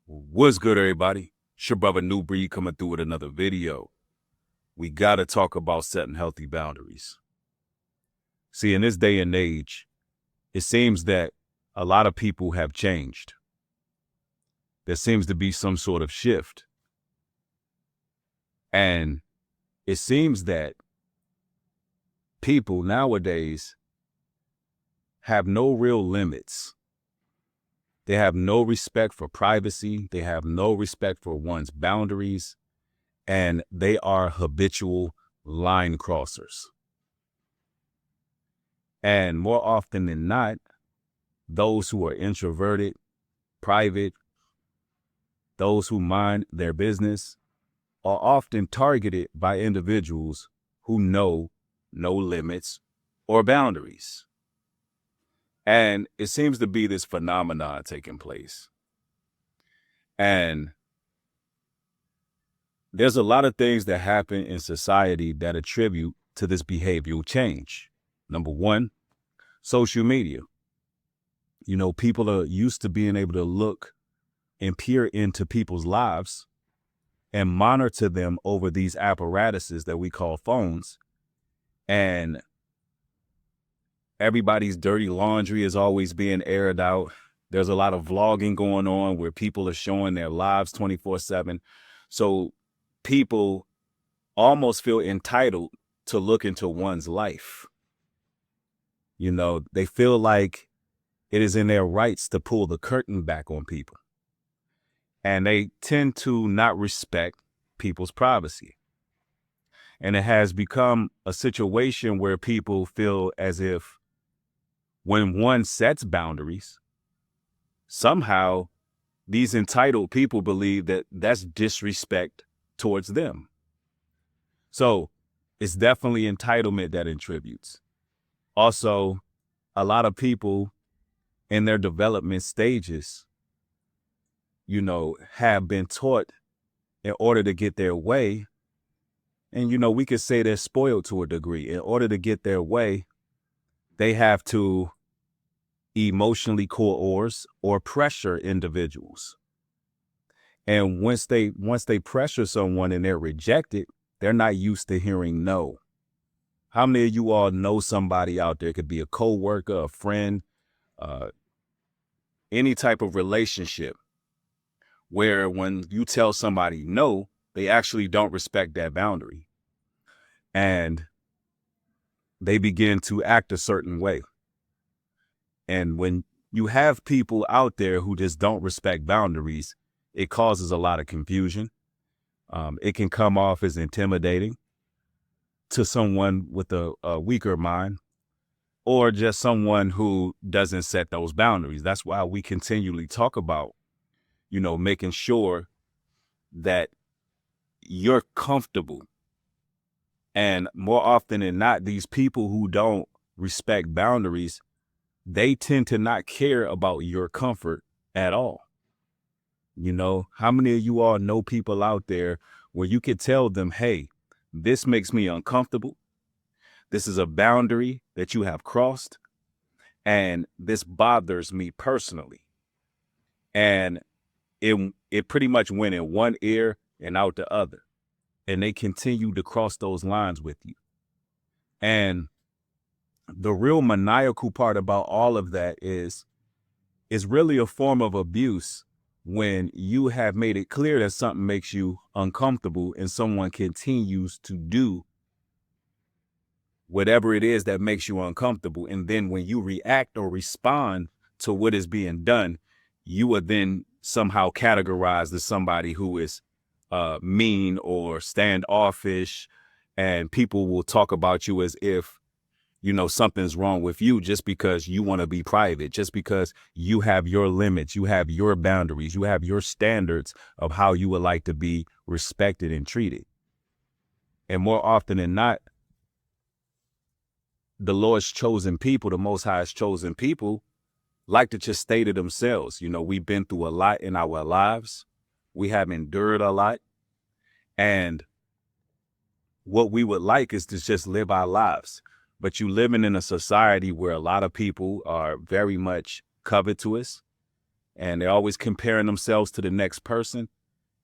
What's good, everybody? It's your brother New Breed coming through with another video. We got to talk about setting healthy boundaries. See, in this day and age, it seems that a lot of people have changed. There seems to be some sort of shift. And it seems that people nowadays have no real limits. They have no respect for privacy. They have no respect for one's boundaries. And they are habitual line crossers. And more often than not, those who are introverted, private, those who mind their business are often targeted by individuals who know no limits or boundaries. And it seems to be this phenomenon taking place. And there's a lot of things that happen in society that attribute to this behavioral change. Number one, social media. You know, people are used to being able to look and peer into people's lives and monitor them over these apparatuses that we call phones. And everybody's dirty laundry is always being aired out. There's a lot of vlogging going on where people are showing their lives 24/7. So people almost feel entitled to look into one's life. You know, they feel like it is in their rights to pull the curtain back on people. And they tend to not respect people's privacy. And it has become a situation where people feel as if when one sets boundaries, somehow these entitled people believe that that's disrespect towards them. So it's definitely entitlement that attributes. Also, a lot of people in their development stages, you know, have been taught in order to get their way. And, you know, we could say they're spoiled to a degree. In order to get their way, they have to emotionally coerce or pressure individuals. And once they pressure someone and they're rejected, they're not used to hearing no. How many of you all know somebody out there? It could be a coworker, a friend, any type of relationship where when you tell somebody no, they actually don't respect that boundary. And they begin to act a certain way. And when you have people out there who just don't respect boundaries, it causes a lot of confusion. It can come off as intimidating to someone with a weaker mind or just someone who doesn't set those boundaries. That's why we continually talk about, you know, making sure that you're comfortable. And more often than not, these people who don't respect boundaries, they tend to not care about your comfort at all. You know, how many of you all know people out there where you could tell them, hey, this makes me uncomfortable. This is a boundary that you have crossed, and this bothers me personally. And it pretty much went in one ear and out the other. And they continue to cross those lines with you. And the real maniacal part about all of that is really a form of abuse when you have made it clear that something makes you uncomfortable and someone continues to do whatever it is that makes you uncomfortable. And then when you react or respond to what is being done, you are then somehow categorized as somebody who is mean or standoffish, and people will talk about you as if, you know, something's wrong with you just because you want to be private, just because you have your limits, you have your boundaries, you have your standards of how you would like to be respected and treated. And more often than not, the Lord's chosen people, the Most High's chosen people, like to just state it themselves. You know, we've been through a lot in our lives. We have endured a lot. And what we would like is to just live our lives. But you living in a society where a lot of people are very much covetous, and they're always comparing themselves to the next person.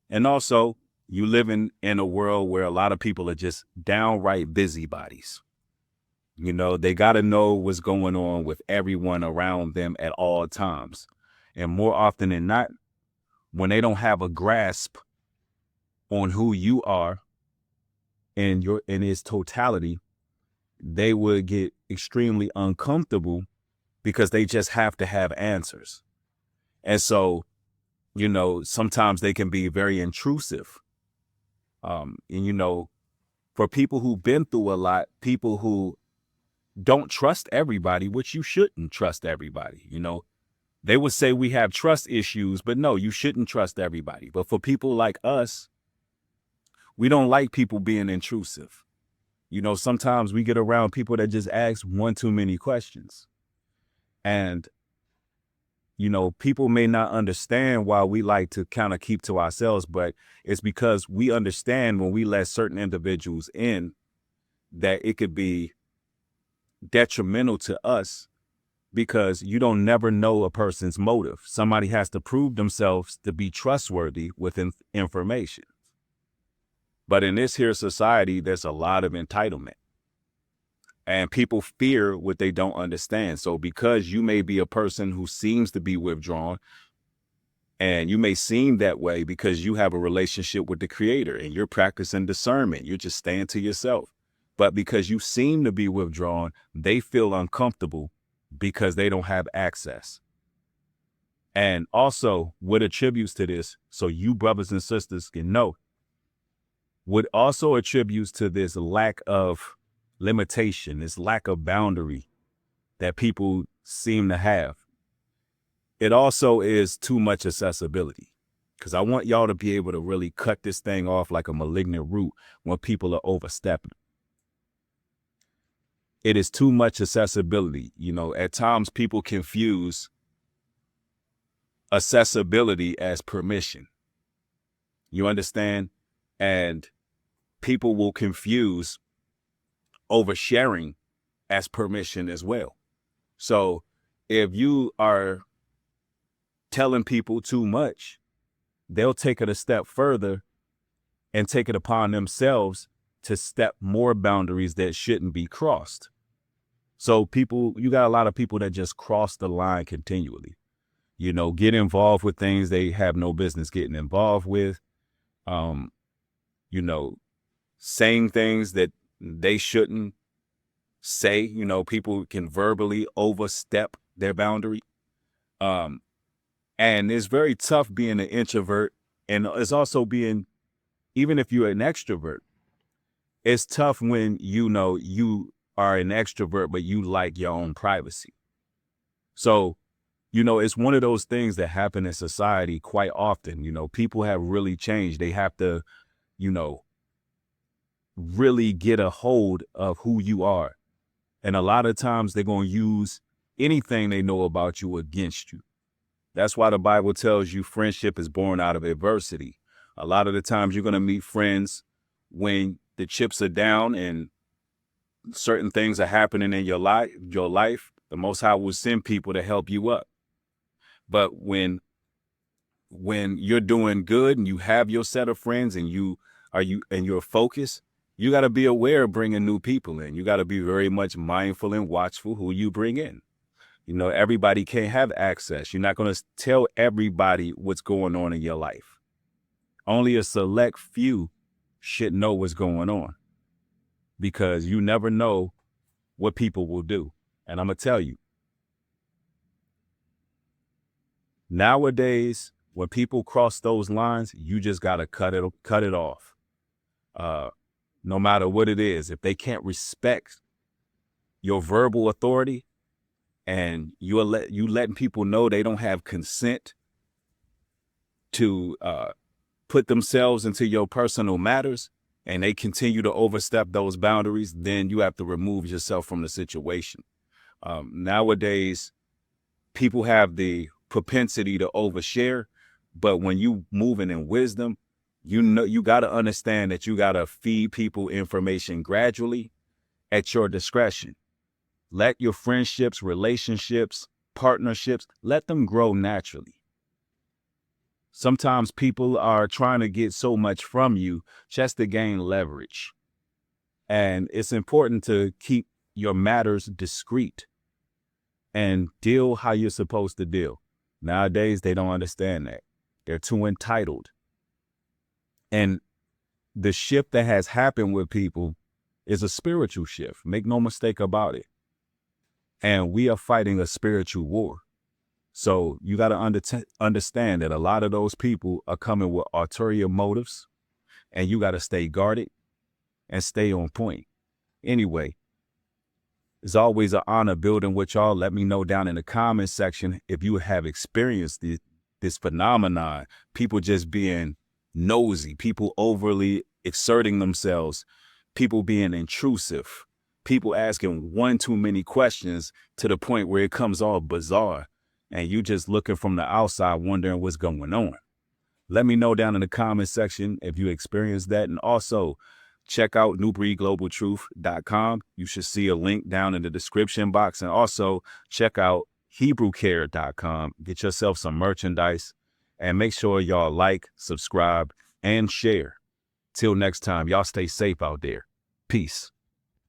And also, you live in a world where a lot of people are just downright busybodies. You know, they got to know what's going on with everyone around them at all times. And more often than not, when they don't have a grasp on who you are in its totality, they would get extremely uncomfortable because they just have to have answers. And so, you know, sometimes they can be very intrusive. And, you know, for people who've been through a lot, people who don't trust everybody, which you shouldn't trust everybody, you know, they would say we have trust issues, but no, you shouldn't trust everybody. But for people like us, we don't like people being intrusive. You know, sometimes we get around people that just ask one too many questions. And, you know, people may not understand why we like to kind of keep to ourselves, but it's because we understand when we let certain individuals in that it could be detrimental to us, because you don't never know a person's motive. Somebody has to prove themselves to be trustworthy with information. But in this here society, there's a lot of entitlement. And people fear what they don't understand. So because you may be a person who seems to be withdrawn, and you may seem that way because you have a relationship with the Creator and you're practicing discernment, you're just staying to yourself. But because you seem to be withdrawn, they feel uncomfortable because they don't have access. And also, what attributes to this, so you brothers and sisters can know, what also attributes to this lack of limitation, this lack of boundary that people seem to have, it also is too much accessibility. Because I want y'all to be able to really cut this thing off like a malignant root when people are overstepping. It is too much accessibility. You know, at times people confuse accessibility as permission. You understand? And people will confuse oversharing as permission as well. So if you are telling people too much, they'll take it a step further and take it upon themselves to step more boundaries that shouldn't be crossed. So you got a lot of people that just cross the line continually, you know, get involved with things they have no business getting involved with, you know, saying things that they shouldn't say. You know, people can verbally overstep their boundary. And it's very tough being an introvert, and it's also being, even if you're an extrovert, it's tough when you know you are an extrovert, but you like your own privacy. So, you know, it's one of those things that happen in society quite often. You know, people have really changed. They have to, you know, really get a hold of who you are. And a lot of times they're going to use anything they know about you against you. That's why the Bible tells you friendship is born out of adversity. A lot of the times you're going to meet friends when the chips are down and certain things are happening in your life. The Most High will send people to help you up. But when you're doing good and you have your set of friends and you're focused, you got to be aware of bringing new people in. You got to be very much mindful and watchful who you bring in. You know, everybody can't have access. You're not going to tell everybody what's going on in your life. Only a select few should know what's going on, because you never know what people will do. And I'm going to tell you, nowadays, when people cross those lines, you just got to cut it off. No matter what it is, if they can't respect your verbal authority, and you letting people know they don't have consent to put themselves into your personal matters, and they continue to overstep those boundaries, then you have to remove yourself from the situation. Nowadays, people have the propensity to overshare, but when you moving in wisdom, you know, you got to understand that you got to feed people information gradually at your discretion. Let your friendships, relationships, partnerships, let them grow naturally. Sometimes people are trying to get so much from you just to gain leverage. And it's important to keep your matters discreet and deal how you're supposed to deal. Nowadays, they don't understand that. They're too entitled. And the shift that has happened with people is a spiritual shift. Make no mistake about it. And we are fighting a spiritual war. So you got to understand that a lot of those people are coming with ulterior motives, and you got to stay guarded and stay on point. Anyway, it's always an honor building with y'all. Let me know down in the comment section if you have experienced this phenomenon, people just being nosy, people overly exerting themselves, people being intrusive, people asking one too many questions to the point where it comes all bizarre, and you just looking from the outside wondering what's going on. Let me know down in the comment section if you experienced that. And also, check out newbreedglobaltruth.com. You should see a link down in the description box. And also, check out hebrewcare.com. Get yourself some merchandise. And make sure y'all like, subscribe, and share. Till next time, y'all stay safe out there. Peace.